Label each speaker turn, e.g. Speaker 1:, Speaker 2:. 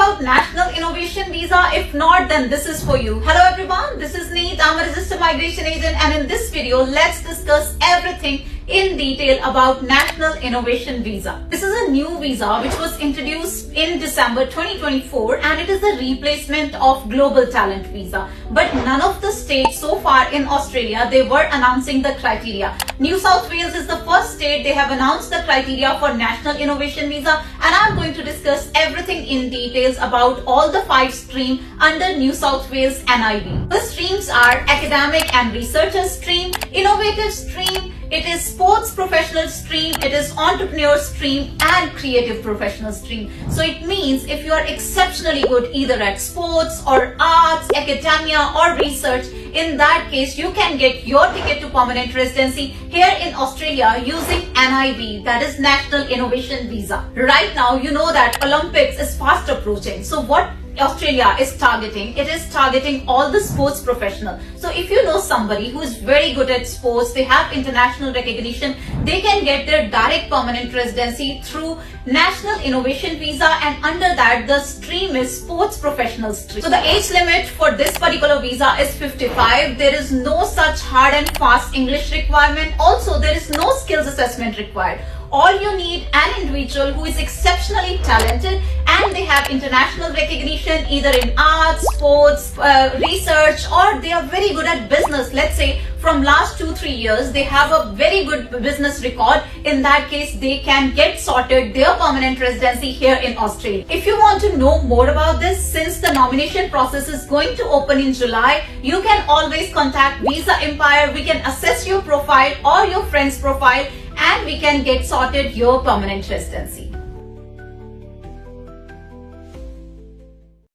Speaker 1: about National Innovation Visa? If not, then this is for you. Hello everyone, this is Neet. I'm a registered migration agent, and in this video, let's discuss everything in detail about National Innovation Visa. This is a new visa which was introduced in December 2024, and it is a replacement of Global Talent Visa. But none of the states so far in Australia, they were announcing the criteria. New South Wales is the first state they have announced the criteria for National Innovation Visa, and I'm going to discuss everything in details about all the 5 streams under New South Wales NIV. The streams are Academic and Researcher stream, Innovative stream, it is Sports Professional stream, it is Entrepreneur stream, and Creative Professional stream. So it means if you are exceptionally good either at sports or arts, academia or research, in that case you can get your ticket to permanent residency here in Australia using NIV, that is National Innovation Visa. Right now you know that Olympics is fast approaching. So what Australia is targeting, it is targeting all the sports professionals. So if you know somebody who is very good at sports, they have international recognition, they can get their direct permanent residency through National Innovation Visa, and under that the stream is Sports Professional stream. So the age limit for this particular visa is 55. There is no such hard and fast English requirement. Also, there is no skills assessment required. All you need an individual who is exceptionally talented and they have international recognition either in arts, sports, research, or they are very good at business. Let's say from last 2-3 years they have a very good business record. In that case, they can get sorted their permanent residency here in Australia. If you want to know more about this, since the nomination process is going to open in July, you can always contact Visa Empire. We can assess your profile or your friend's profile, and we can get sorted your permanent residency.